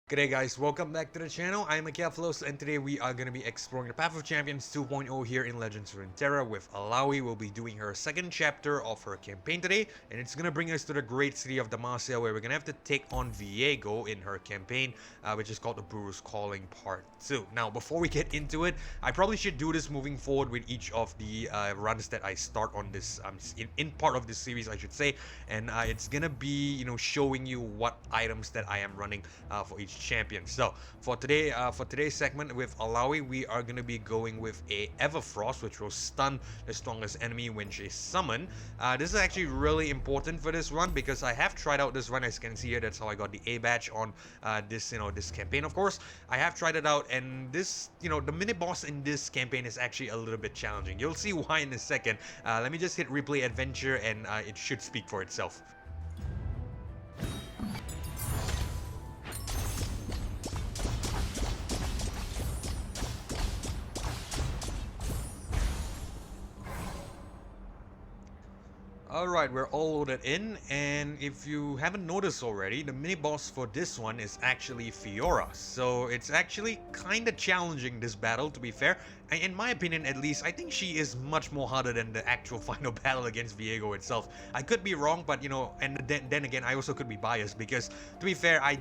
G'day guys, welcome back to the channel. I'm Camouflage and today we are going to be exploring the Path of Champions 2.0 here in Legends of Runeterra with Illaoi. We'll be doing her second chapter of her campaign today, and it's going to bring us to the great city of Demacia, where we're going to have to take on Viego in her campaign, which is called the Buhru's Calling Part 2. Now, before we get into it, I probably should do this moving forward with each of the runs that I start on this, in part of this series, I should say, and it's going to be, showing you what items that I am running for each champion. So for today's segment with Illaoi, we are going to be going with a Everfrost, which will stun the strongest enemy when she is summoned. This is actually really important for this run because I have tried out this run. As you can see here, that's how I got the A badge on this campaign. Of course, I have tried it out, and this the mini boss in this campaign is actually a little bit challenging. You'll see why in a second. Let me just hit replay adventure, and it should speak for itself. Alright, we're all loaded in, and if you haven't noticed already, the mini-boss for this one is actually Fiora. So it's actually kinda challenging, this battle, to be fair. In my opinion, at least, I think she is much more harder than the actual final battle against Viego itself. I could be wrong, but and then again, I also could be biased because, to be fair, I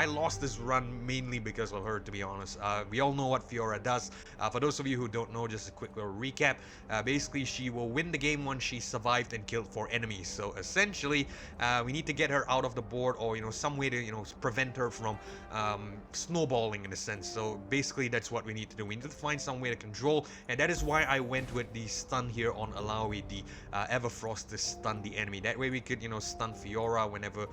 lost this run mainly because of her, to be honest. We all know what Fiora does. For those of you who don't know, just a quick little recap. Basically, she will win the game once she survived and killed 4 enemies. So essentially, we need to get her out of the board, or some way to prevent her from snowballing in a sense. So basically, that's what we need to do. We need to find some way to control, and that is why I went with the stun here on Illaoi, the Everfrost, to stun the enemy. That way, we could stun Fiora whenever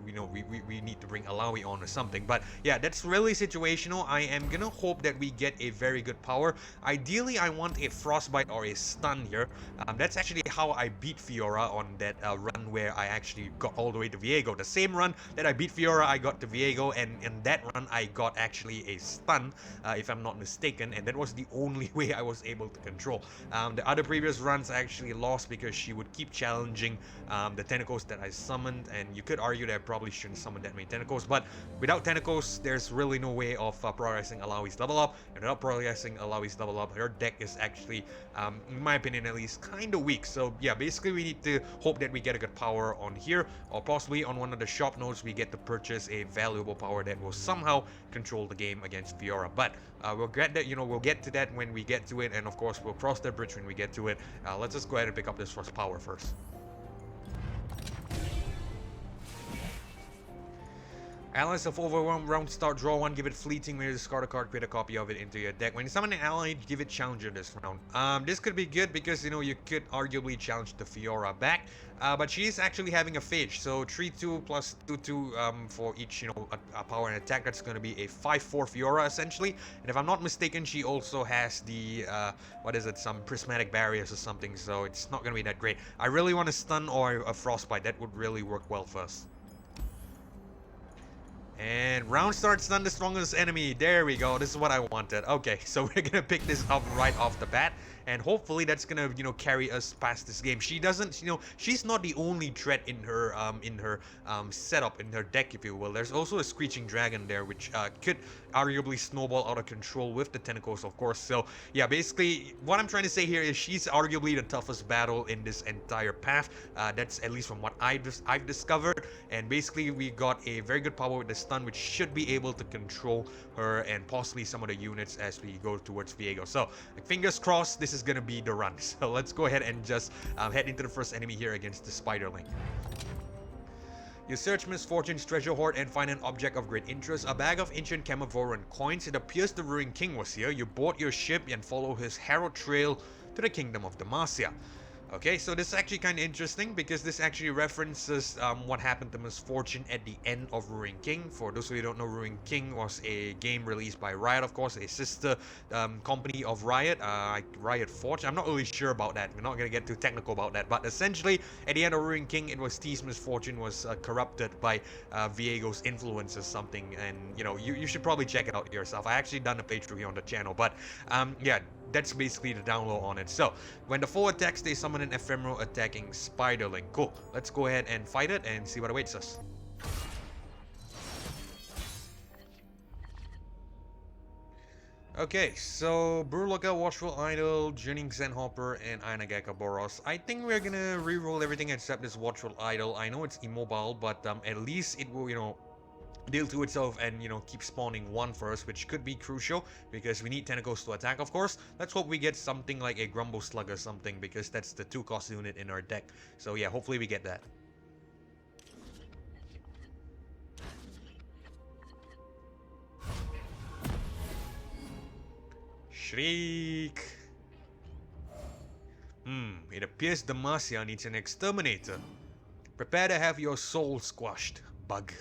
we need to bring Illaoi on or something. But yeah, that's really situational. I am gonna hope that we get a very good power. Ideally, I want a frostbite or a stun here. That's actually how I beat Fiora on that run where I actually got all the way to Viego. The same run that I beat Fiora, I got to Viego, and in that run I got actually a stun, if I'm not mistaken, and that was the only way I was able to control. The other previous runs I actually lost because she would keep challenging the tentacles that I summoned, and you could argue that I probably shouldn't summon that many tentacles. But without tentacles, there's really no way of progressing Illaoi's level up. And without progressing Illaoi's level up, her deck is actually, in my opinion at least, kind of weak. So yeah, basically we need to hope that we get a good power on here, or possibly on one of the shop nodes we get to purchase a valuable power that will somehow control the game against Fiora. But we'll get that, we'll get to that when we get to it, and of course we'll cross that bridge when we get to it. Let's just go ahead and pick up this first power first. Allies of Overwhelmed, round start, draw 1, give it fleeting. When you discard a card, create a copy of it into your deck. When you summon an ally, give it challenger this round. This could be good because you could arguably challenge the Fiora back, but she is actually having a phage, so 3/2 plus 2/2 for each a power and attack. That's going to be a 5/4 Fiora essentially. And if I'm not mistaken, she also has the what is it, some prismatic barriers or something, so it's not going to be that great. I really want a stun or a frostbite. That would really work well for us. And round start, stun the strongest enemy. There we go. This is what I wanted. Okay, so we're gonna pick this up right off the bat, and hopefully that's gonna carry us past this game. She doesn't, she's not the only threat in her setup, in her deck, if you will. There's also a screeching dragon there, which could arguably snowball out of control with the tentacles, of course. So yeah, basically what I'm trying to say here is she's arguably the toughest battle in this entire path. That's at least from what I've discovered. And basically we got a very good power with the stun, which should be able to control her and possibly some of the units as we go towards Viego. So fingers crossed this is gonna be the run. So let's go ahead and just head into the first enemy here against the Spiderling. You search Misfortune's treasure hoard and find an object of great interest, a bag of ancient Camouflage coins. It appears the Ruined King was here. You board your ship and follow his harrow trail to the kingdom of Demacia. Okay, so this is actually kind of interesting because this actually references what happened to Misfortune at the end of Ruined King. For those of you who don't know, Ruined King was a game released by Riot, of course, a sister company of Riot, Riot Forge. I'm not really sure about that. We're not going to get too technical about that. But essentially, at the end of Ruined King, it was T's Misfortune was corrupted by Viego's influence or something. And, you should probably check it out yourself. I actually done a playthrough here on the channel. But, yeah, that's basically the download on it. So when the foe attacks, they summon an ephemeral attacking Spiderling. Cool. Let's go ahead and fight it and see what awaits us. Okay, so Buhru Lookout, Watchful Idol, Journeying Sandhopper, and Ainagaka Boros. I think we're gonna reroll everything except this Watchful Idol. I know it's immobile, but at least it will, deal to itself and, keep spawning one first, which could be crucial because we need tentacles to attack, of course. Let's hope we get something like a Grumble Slug or something because that's the 2-cost unit in our deck. So yeah, hopefully we get that. Shriek! It appears Demacia needs an exterminator. Prepare to have your soul squashed, bug.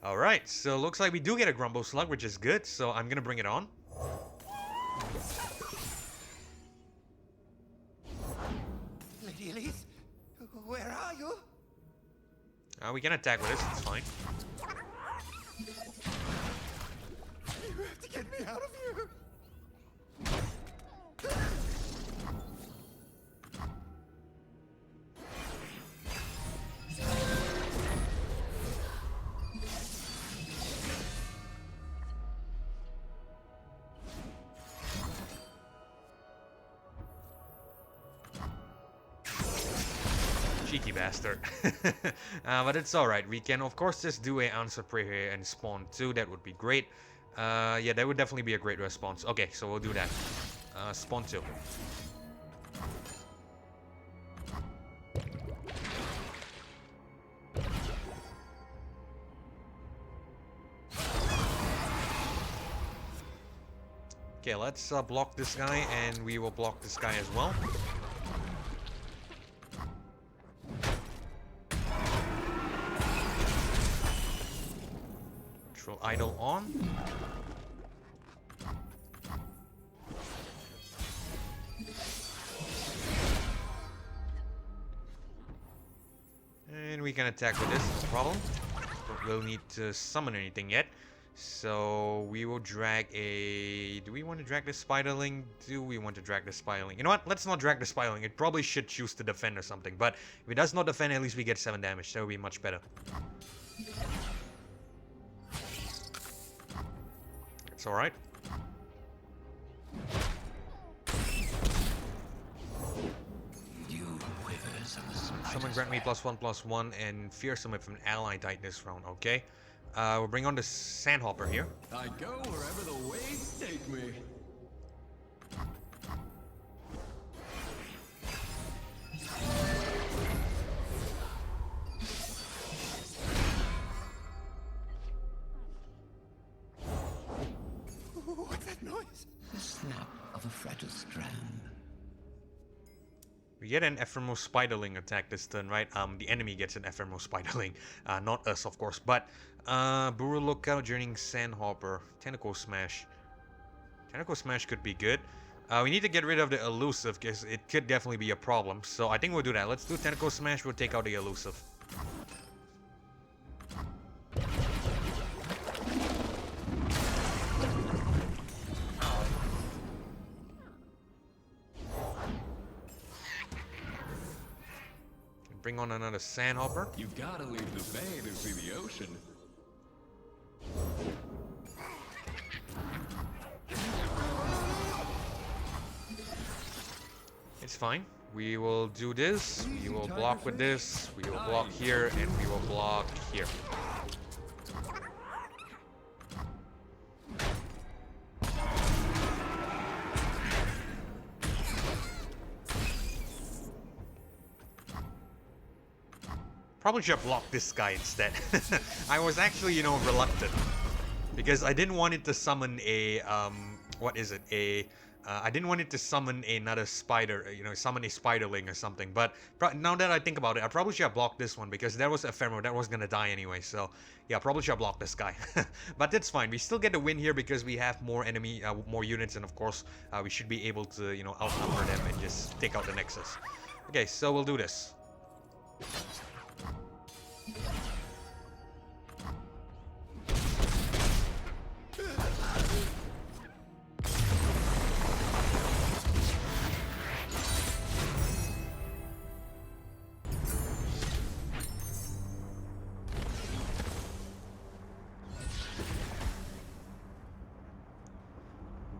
Alright, so looks like we do get a Grumble Slug, which is good, so I'm gonna bring it on. Lady Elise, where are you? We can attack with this, it's fine. You have to get me out of here. Cheeky bastard. But it's alright. We can, of course, just do an answer prayer here and spawn 2. That would be great. Yeah, that would definitely be a great response. Okay, so we'll do that. Spawn 2. Okay, let's block this guy, and we will block this guy as well. Control Idol on. And we can attack with this, no problem. Don't really need to summon anything yet. So we will drag a... Do we want to drag the Spiderling? Do we want to drag the Spiderling? You know what? Let's not drag the Spiderling. It probably should choose to defend or something. But if it does not defend, at least we get 7 damage. That would be much better. It's alright. Someone grant me +1/+1 and fearsome if an ally died this round, okay? We'll bring on the Sandhopper here. I go wherever the waves take me. What's that noise? The snap of a fragile strand. We get an Ephemeral Spiderling attack this turn, right? The enemy gets an Ephemeral Spiderling, not us, of course. But Buhru Lookout, Journeying Sandhopper, Tentacle Smash. Tentacle Smash could be good. We need to get rid of the Elusive because it could definitely be a problem. So I think we'll do that. Let's do Tentacle Smash. We'll take out the Elusive. Bring on another Sandhopper. You gotta leave the bay to see the ocean. It's fine. We will do this. We will block with this. We will block here, and we will block here. Probably should have blocked this guy instead. I was actually, reluctant. Because I didn't want it to summon a, what is it? I didn't want it to summon another spider, summon a Spiderling or something. But now that I think about it, I probably should have blocked this one because that was ephemeral. That was gonna die anyway. So yeah, probably should have blocked this guy. But that's fine. We still get the win here because we have more enemy, more units, and of course, we should be able to, outnumber them and just take out the Nexus. Okay, so we'll do this.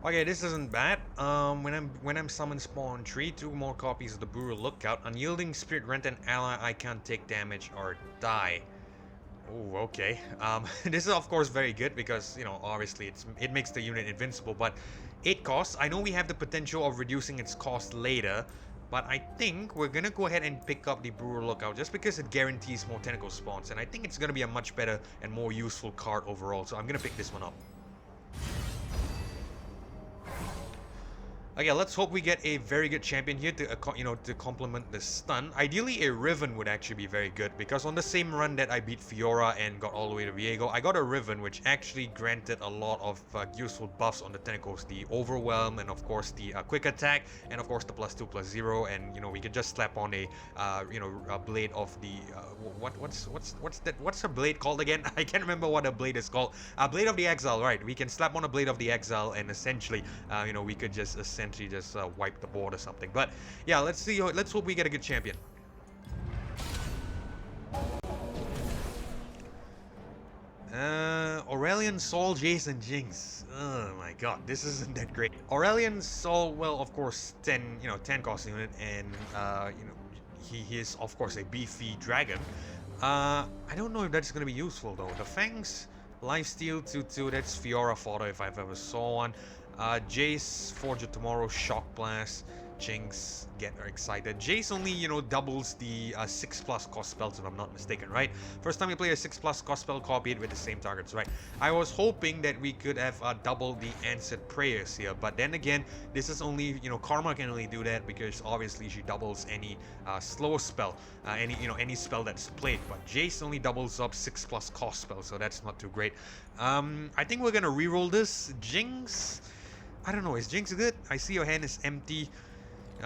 Okay, this isn't bad. When I'm summoned spawn 3, 2 more copies of the Buhru Lookout. Unyielding Spirit rent an ally, I can't take damage or die. Oh, okay. This is of course very good because, you know, obviously it makes the unit invincible, but 8 costs. I know we have the potential of reducing its cost later, but I think we're gonna go ahead and pick up the Buhru Lookout just because it guarantees more tentacle spawns, and I think it's gonna be a much better and more useful card overall, so I'm gonna pick this one up. Okay, let's hope we get a very good champion here to, to complement the stun. Ideally, a Riven would actually be very good because on the same run that I beat Fiora and got all the way to Viego, I got a Riven which actually granted a lot of useful buffs on the tentacles. The Overwhelm and of course the Quick Attack and of course the +2/+0, and you know we could just slap on a a blade of the what's a blade called again? I can't remember what a blade is called. Blade of the Exile, right? We can slap on a Blade of the Exile and essentially we could just wipe the board or something. But yeah, let's see. Let's hope we get a good champion. Aurelion, Sol, Jason, Jinx. Oh my god, this isn't that great. Aurelion, Sol, well, of course, 10 cost unit, and he is of course a beefy dragon. I don't know if that's gonna be useful though. The Fangs, Lifesteal 2/2. That's Fiora fodder if I've ever saw one. Jace, Forge of Tomorrow, Shock Blast, Jinx, get her excited. Jace only, doubles the 6+ cost spells if I'm not mistaken, right? First time you play a 6+ cost spell, copy it with the same targets, right? I was hoping that we could have doubled the Answered Prayers here, but then again, this is only, Karma can only do that because obviously she doubles any slow spell, any spell that's played, but Jace only doubles up 6+ cost spells, so that's not too great. I think we're gonna reroll this. Jinx, I don't know, is Jinx good? I see your hand is empty.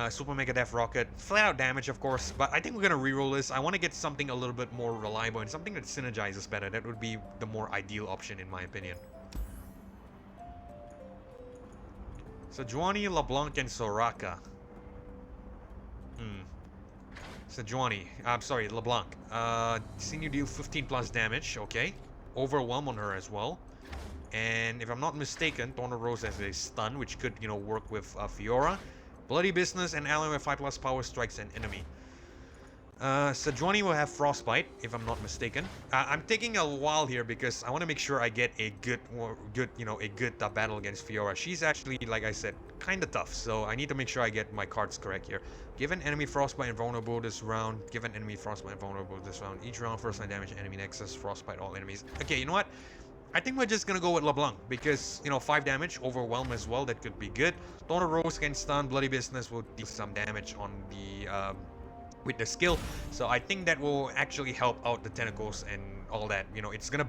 Super Mega Death Rocket, flat out damage of course, but I think we're gonna reroll this. I want to get something a little bit more reliable and something that synergizes better. That would be the more ideal option in my opinion. Sejuani, LeBlanc, and Soraka. Sejuani, I'm sorry, LeBlanc. Seen you deal 15+ damage, okay. Overwhelm on her as well. And if I'm not mistaken, Thorn of Rose has a stun, which could, work with Fiora. Bloody Business and ally with 5+ power strikes an enemy. Sejuani will have Frostbite, if I'm not mistaken. I'm taking a while here because I want to make sure I get a good battle against Fiora. She's actually, like I said, kind of tough, so I need to make sure I get my cards correct here. Give an enemy Frostbite and vulnerable this round. Give an enemy Frostbite and vulnerable this round. Each round, first line damage, enemy Nexus, Frostbite all enemies. Okay, you know what? I think we're just gonna go with LeBlanc because, 5 damage, Overwhelm as well, that could be good. Thorn of Rose can stun, Bloody Business will deal some damage on the, with the skill. So I think that will actually help out the tentacles and all that. It's gonna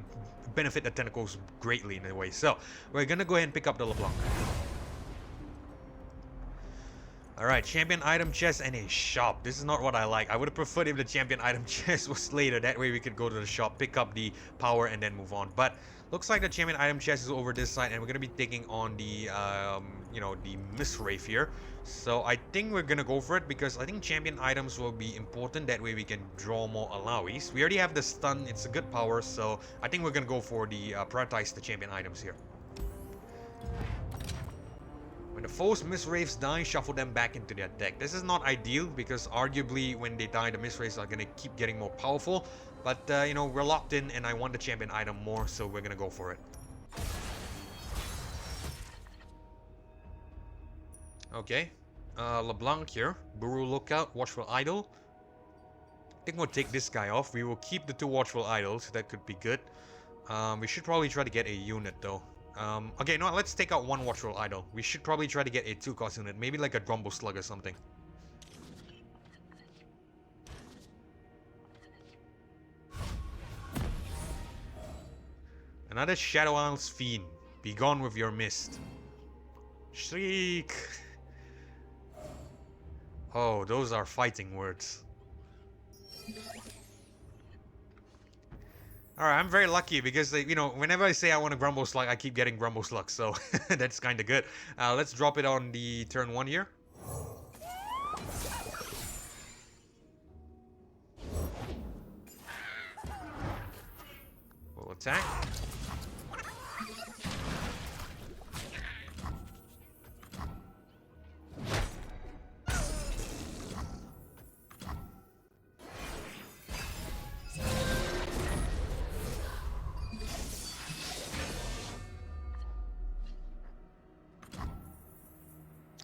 benefit the tentacles greatly in a way. So we're gonna go ahead and pick up the LeBlanc. Alright, champion item chest and a shop. This is not what I like. I would have preferred if the champion item chest was later. That way we could go to the shop, pick up the power, and then move on. But looks like the champion item chest is over this side, and we're going to be taking on the, the Miss Wraith here. So I think we're going to go for it because I think champion items will be important. That way we can draw more Illaois. We already have the stun. It's a good power, so I think we're going to go for the, prioritize the champion items here. When the foes Miss Wraiths die, shuffle them back into their deck. This is not ideal because arguably when they die, the Miss Wraiths are going to keep getting more powerful. But, we're locked in and I want the champion item more, so we're going to go for it. Okay. LeBlanc here. Buhru Lookout, Watchful Idol. I think we'll take this guy off. We will keep the 2 Watchful Idols. That could be good. We should probably try to get a unit though. Okay, no, let's take out 1 Watchful Idol. We should probably try to get a 2-cost unit. Maybe like a Grumble Slug or something. Another Shadow Isles Fiend. Be gone with your mist. Shriek. Oh, those are fighting words. Alright, I'm very lucky because, whenever I say I want a Grumble Slug, I keep getting Grumble Slug, so that's kind of good. Let's drop it on the turn 1 here. We'll attack.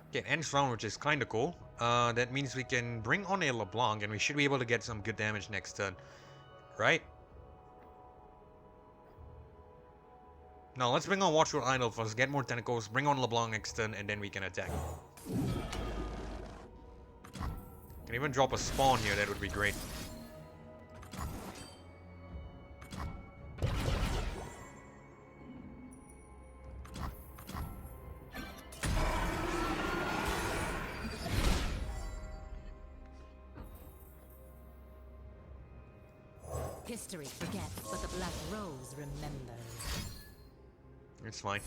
Okay, ends round, which is kind of cool. That means we can bring on a LeBlanc, and we should be able to get some good damage next turn. Right? Now, let's bring on Watchful Idol first, get more tentacles, bring on LeBlanc next turn, and then we can attack. Can even drop a spawn here, that would be great. History forgets, but the Black Rose remembers. It's fine.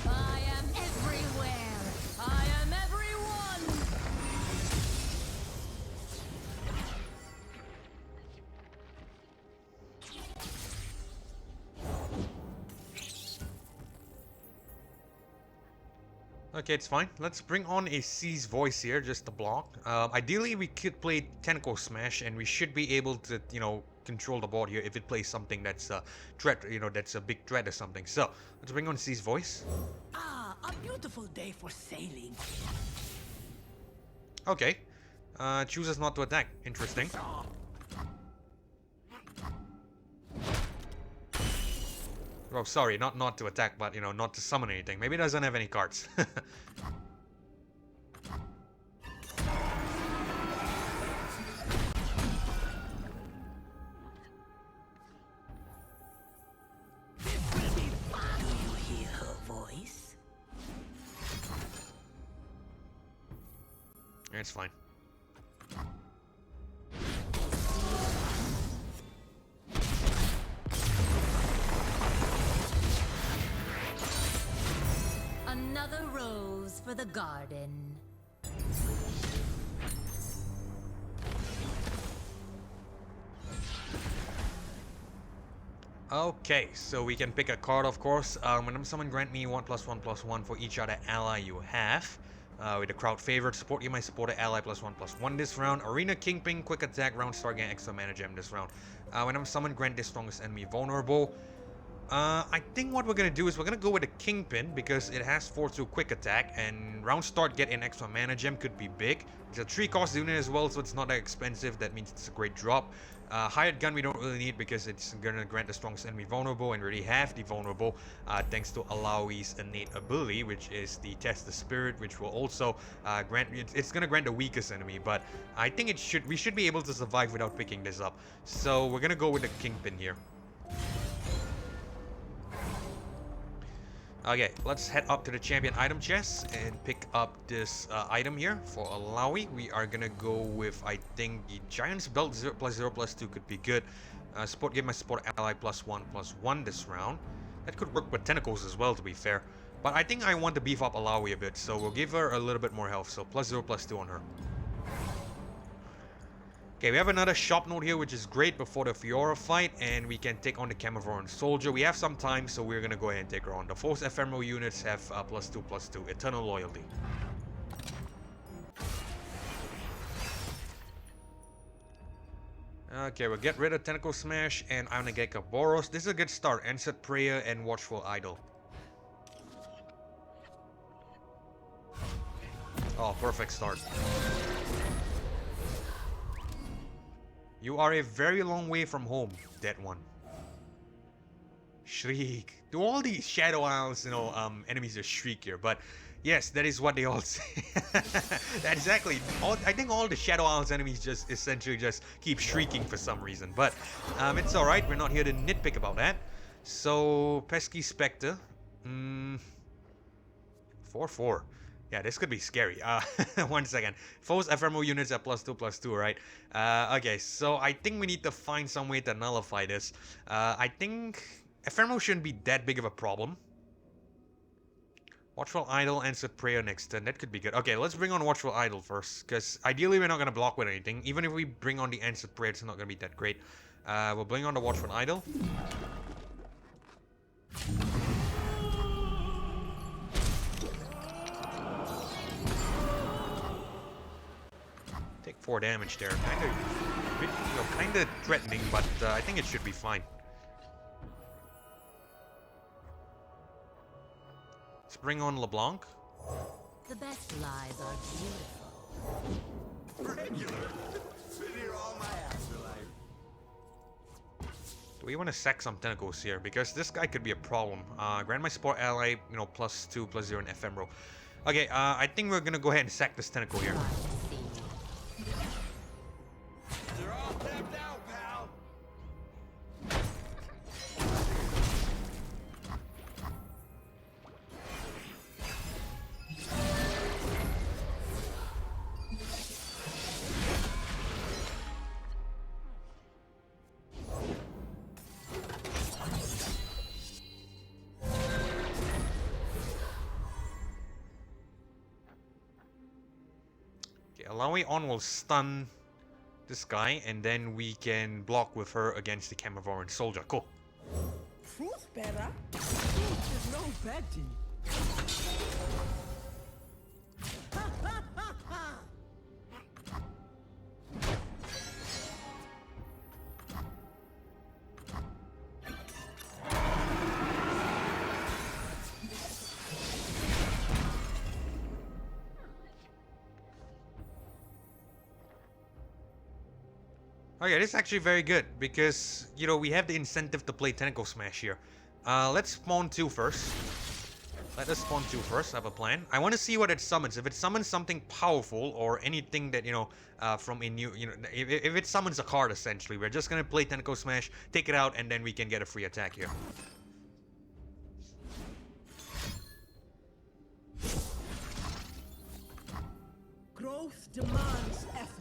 I am everywhere. I am everyone. Okay, it's fine. Let's bring on a C's voice here, just to block. Ideally, we could play Tentacle Smash, and we should be able to, you know, control the board here if it plays something that's a threat, you know, that's a big threat or something. So, let's bring on C's voice. Ah, a beautiful day for sailing. Okay. Chooses not to attack. Interesting. Oh, sorry, not to attack, but, you know, not to summon anything. Maybe it doesn't have any cards. This will be fun. Do you hear her voice? It's fine. Another rose for the garden. Okay, so we can pick a card, of course. When someone grant me 1+1/+1 for each other ally you have. With the crowd favorite, support you my supporter ally +1/+1 this round. Arena Kingpin, quick attack, round start, gain extra mana gem this round. When I'm summoned, grant this strongest enemy vulnerable. I think what we're gonna do is we're gonna go with the Kingpin because it has 4/2 quick attack, and round start get an extra mana gem could be big. It's a 3-cost unit as well, so it's not that expensive. That means it's a great drop. Hired Gun we don't really need because it's gonna grant the strongest enemy vulnerable, and we already have the vulnerable thanks to Illaoi's innate ability, which is the Test the Spirit, which will also grant. It's gonna grant the weakest enemy, but I think we should be able to survive without picking this up. So we're gonna go with the Kingpin here. Okay, let's head up to the champion item chest and pick up this item here for Illaoi. We are gonna go with, I think, the Giant's Belt 0+0/+2 could be good. Give my support ally +1/+1 this round. That could work with tentacles as well, to be fair. But I think I want to beef up Illaoi a bit, so we'll give her a little bit more health. So +0/+2 on her. Okay, we have another shop note here, which is great before the Fiora fight, and we can take on the Camouflage Soldier. We have some time, so we're gonna go ahead and take her on. The Force Ephemeral units have +2/+2, Eternal Loyalty. Okay, we'll get rid of Tentacle Smash and Ionageka Boros. This is a good start. Answered Prayer and Watchful Idol. Oh, perfect start. You are a very long way from home, that one. Shriek. Do all these Shadow Isles, you know, enemies just shriek here, but yes, that is what they all say. Exactly. I think all the Shadow Isles enemies just essentially just keep shrieking for some reason, but it's alright, we're not here to nitpick about that. So, Pesky Spectre. 4/4. Yeah, this could be scary. 1 second. Foes ephemeral units at +2/+2, right? Okay, so I think we need to find some way to nullify this. I think ephemeral shouldn't be that big of a problem. Watchful Idol, Answered Prayer next turn. That could be good. Okay, let's bring on Watchful Idol first, because ideally we're not going to block with anything. Even if we bring on the Answered Prayer, it's not going to be that great. We'll bring on the Watchful Idol. Take 4 damage there. Kind of threatening, but I think it should be fine. Let's bring on LeBlanc. The best lies are beautiful. Regular. Been here all my afterlife. Do we want to sack some tentacles here? Because this guy could be a problem. Grant my support ally, you know, +2/+0 in ephemeral. Okay, I think we're gonna go ahead and sack this tentacle here. They're all tapped out, pal. Illaoi on will stun this guy, and then we can block with her against the Camouflage soldier. Cool. Truth better. Truth is no betting. Okay, this is actually very good because, you know, we have the incentive to play Tentacle Smash here. Let's spawn 2 first. Let us spawn 2 first. I have a plan. I want to see what it summons. If it summons something powerful or anything that, you know, from a new, you know, if it summons a card, essentially, we're just going to play Tentacle Smash, take it out, and then we can get a free attack here. Growth demands effort.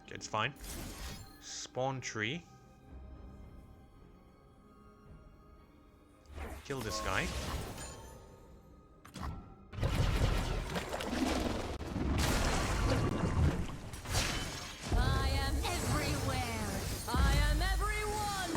It's fine. Spawn tree. Kill this guy. I am everywhere. I am everyone.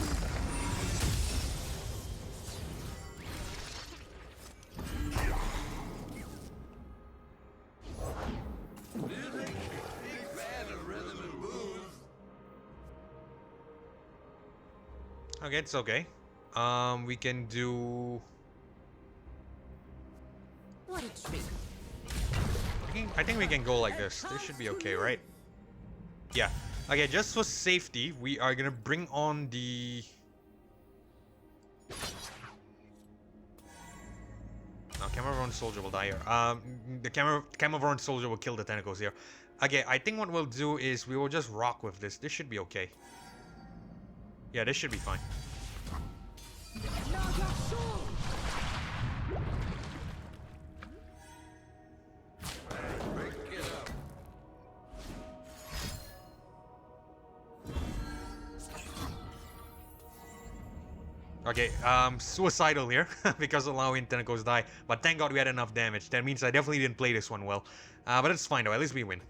Okay, it's okay. We can do... What a treat. I think we can go like this. This should be okay, right? Yeah. Okay, just for safety, we are gonna bring on the... No, Camouflage soldier will die here. The Camouflage soldier will kill the tentacles here. Okay, I think what we'll do is we will just rock with this. This should be okay. Yeah, this should be fine. Okay, suicidal here because allowing tentacles die, but thank God we had enough damage. That means I definitely didn't play this one well. But it's fine though, at least we win.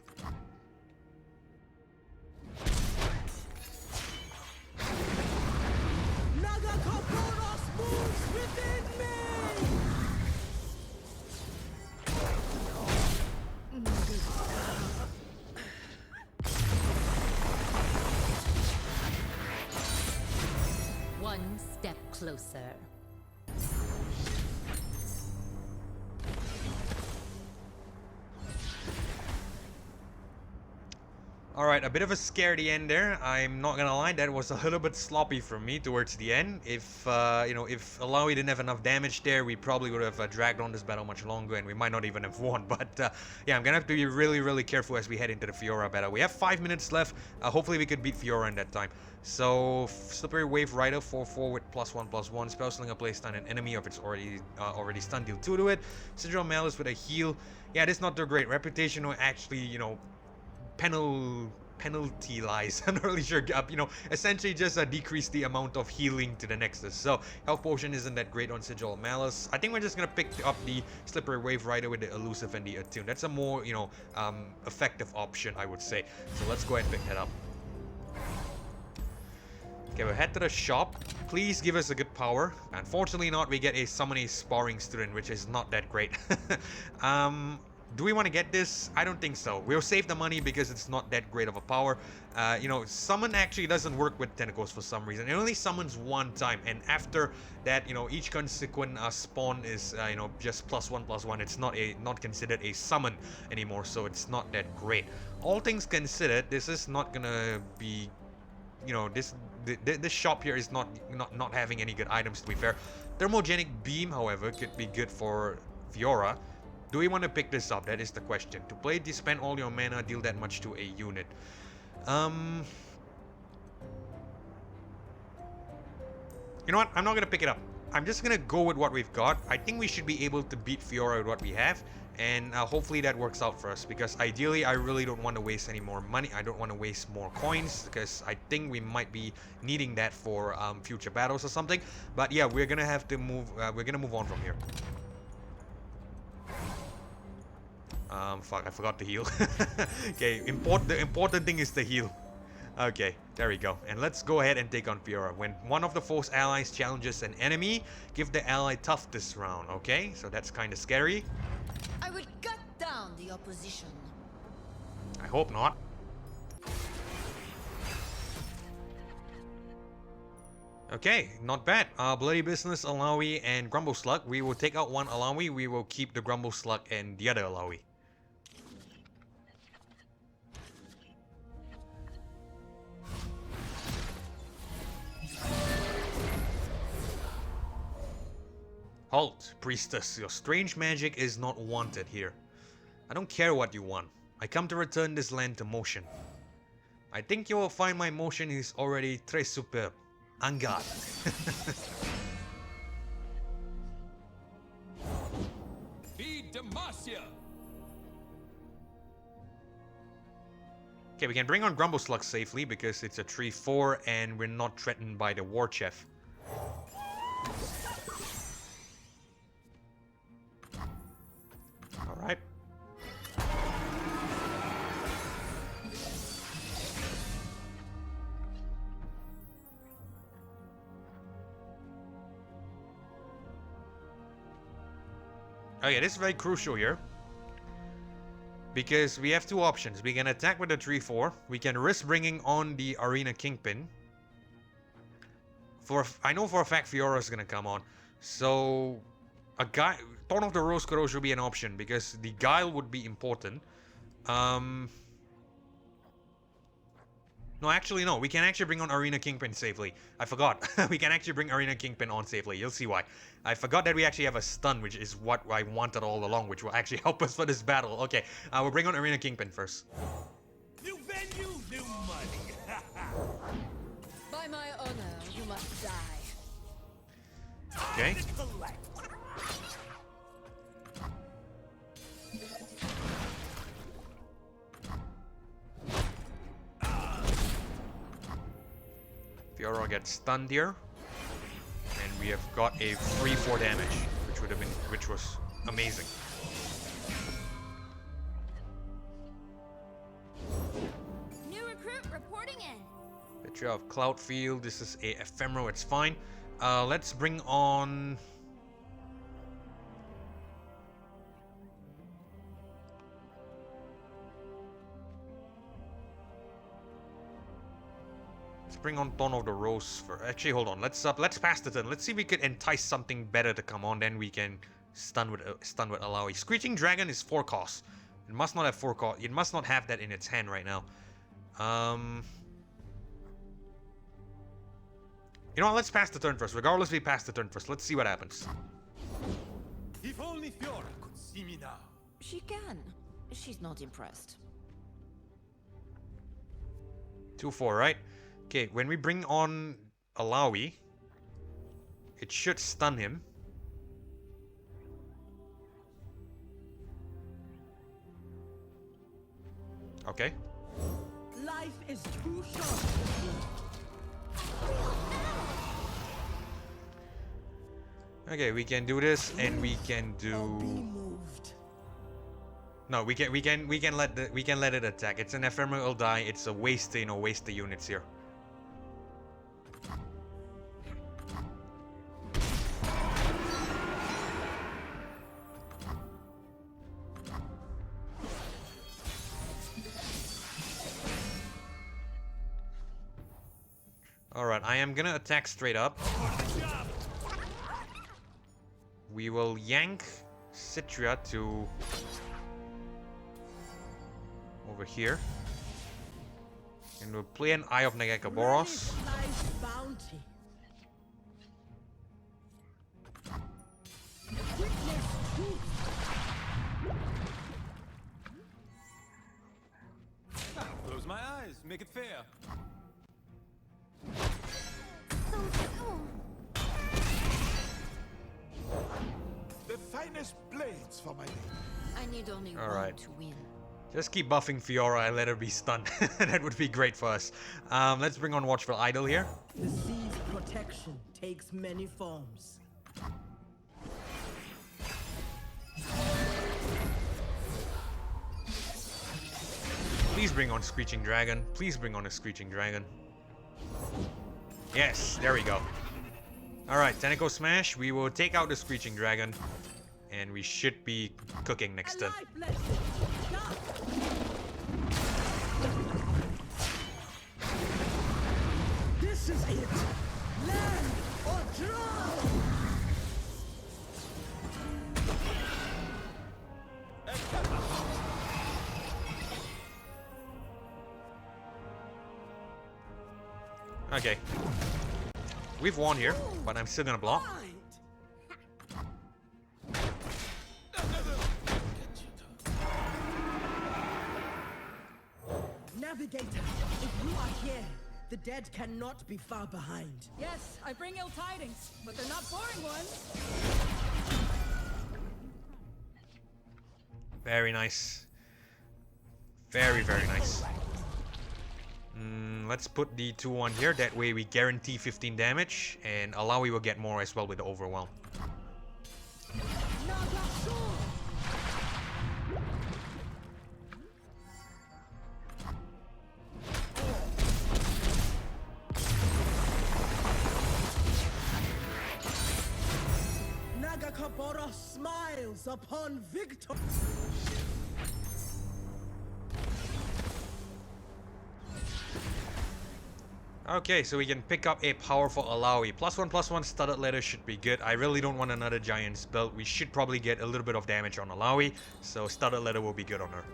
One step closer. Alright, a bit of a scaredy end there. I'm not gonna lie, that was a little bit sloppy for me towards the end. If, you know, if Illaoi didn't have enough damage there, we probably would have dragged on this battle much longer and we might not even have won. But, yeah, I'm gonna have to be really, really careful as we head into the Fiora battle. We have 5 minutes left. Hopefully we could beat Fiora in that time. So, Slippery Wave Rider 4/4 with +1/+1. Spell Slinger plays stun an enemy if it's already stunned, deal 2 to it. Sigil Malice with a heal. Yeah, this is not too great. Reputation will actually, you know, penalty lies. I'm not really sure. You know, essentially just decrease the amount of healing to the Nexus. So health potion isn't that great on Sigil Malice. I think we're just gonna pick up the Slippery Wave Rider with the Elusive and the Attune. That's a more, you know, effective option, I would say. So let's go ahead and pick that up. Okay, we'll head to the shop. Please give us a good power. Unfortunately not, we get a summon a sparring student, which is not that great. Do we want to get this? I don't think so. We'll save the money because it's not that great of a power. You know, summon actually doesn't work with tentacles for some reason. It only summons one time, and after that, you know, each consequent spawn is, you know, just +1/+1. It's not considered a summon anymore, so it's not that great. All things considered, this is not gonna be, you know, this shop here is not having any good items, to be fair. Thermogenic Beam, however, could be good for Fiora. Do we want to pick this up? That is the question. To play this, spend all your mana, deal that much to a unit. You know what? I'm not going to pick it up. I'm just going to go with what we've got. I think we should be able to beat Fiora with what we have. And hopefully that works out for us. Because ideally, I really don't want to waste any more money. I don't want to waste more coins. Because I think we might be needing that for future battles or something. But yeah, we're going to have to move. We're going to move on from here. Fuck, I forgot to heal. Okay, the important thing is the heal. Okay, there we go. And let's go ahead and take on Fiora. When one of the foe's allies challenges an enemy, give the ally tough this round, okay? So that's kind of scary. I will cut down the opposition. I hope not. Okay, not bad. Bloody Business, Illaoi, and Grumble Slug. We will take out one Illaoi. We will keep the Grumble Slug and the other Illaoi. Halt, Priestess. Your strange magic is not wanted here. I don't care what you want. I come to return this land to motion. I think you will find my motion is already très superbe. En garde. Feed Demacia! Okay, we can bring on Grumble Slug safely because it's a 3/4 and we're not threatened by the War Chef. Alright. Okay, this is very crucial here. Because we have two options. We can attack with the 3/4. We can risk bringing on the Arena Kingpin. I know for a fact Fiora is going to come on. So, Thorn of the Rose could also be an option. Because the Guile would be important. No, actually, no. We can actually bring on Arena Kingpin safely. I forgot. We can actually bring Arena Kingpin on safely. You'll see why. I forgot that we actually have a stun, which is what I wanted all along, which will actually help us for this battle. Okay, we'll bring on Arena Kingpin first. New venue, new money. By my honor, you must die. Okay. Collect. Fiora gets stunned here. And we have got a 3/4 damage, which was amazing. New recruit reporting in. Betrayal of Cloudfield. This is a ephemeral, it's fine. Let's bring on... bring on Thorn of the Rose for... Actually, hold on. Let's pass the turn. Let's see if we could entice something better to come on. Then we can stun with Illaoi. Screeching Dragon is 4 cost. It must not have 4 cost. It must not have that in its hand right now. You know what? Let's pass the turn first. Regardless, we pass the turn first. Let's see what happens. If only Fiora could see me now. She can. She's not impressed. 2/4, right? Okay, when we bring on Illaoi, it should stun him. Okay. Life is too short. Okay, we can do this, and we can Be do. moved. No, we can let it attack. It's an ephemeral die. It's a waste to waste the units here. Alright, I am gonna attack straight up. We will yank Citria to over here. And we'll play an Eye of Negekaboros. Life's bounty. Witness truth. Close my eyes. Make it fair. The finest blades for my lady. I need only All one right. to win. Just keep buffing Fiora and let her be stunned. That would be great for us. Let's bring on Watchful Idol here. The sea's protection takes many forms. Please bring on Screeching Dragon. Please bring on a Screeching Dragon. Yes, there we go. Alright, Tentacle Smash. We will take out the Screeching Dragon. And we should be cooking next turn. Life blessing. Stop. This is it. Land or drown. Okay. We've won here, but I'm still gonna block. Fight. Navigator, if you are here, the dead cannot be far behind. Yes, I bring ill tidings, but they're not boring ones. Very nice. Very, very nice. Let's put the 2-1 here. That way we guarantee 15 damage. And Illaoi will get more as well with the Overwhelm. Nagakabara smiles upon victory. Okay, so we can pick up a powerful Illaoi. +1/+1 studded letter should be good. I really don't want another Giant's belt. We should probably get a little bit of damage on Illaoi, so studded letter will be good on her.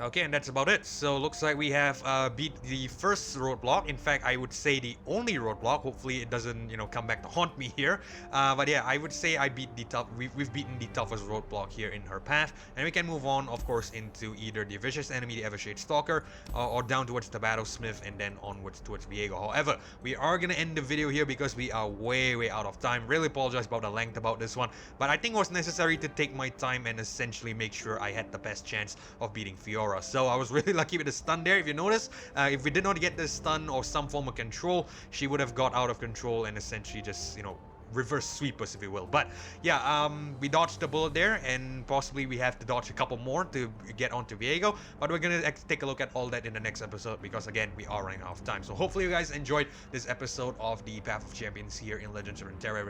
Okay, and that's about it. So looks like we have beat the first roadblock. In fact, I would say the only roadblock. Hopefully it doesn't, come back to haunt me here. But yeah, I would say I beat the we've beaten the toughest roadblock here in her path. And we can move on, of course, into either the Vicious Enemy, the Evershade Stalker, or down towards the Battlesmith, and then onwards towards Viego. However, we are going to end the video here because we are way out of time. Really apologize about the length about this one. But I think it was necessary to take my time and essentially make sure I had the best chance of beating Fiora. So I was really lucky with the stun there. If you notice, if we did not get the stun or some form of control, she would have got out of control and essentially just, reverse sweep us, if you will. But yeah, we dodged the bullet there, and possibly we have to dodge a couple more to get onto Viego. But we're gonna take a look at all that in the next episode because again, we are running out of time. So hopefully you guys enjoyed this episode of the Path of Champions here in Legends of Runeterra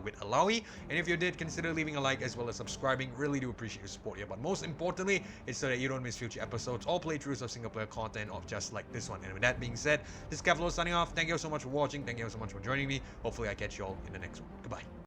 with Illaoi. And if you did, consider leaving a like as well as subscribing. Really do appreciate your support here. But most importantly, it's so that you don't miss future episodes or playthroughs of single player content of just like this one. And with that being said, this is Camouflage signing off. Thank you so much for watching. Thank you so much for joining me. Hopefully I catch you all in the next one. Goodbye.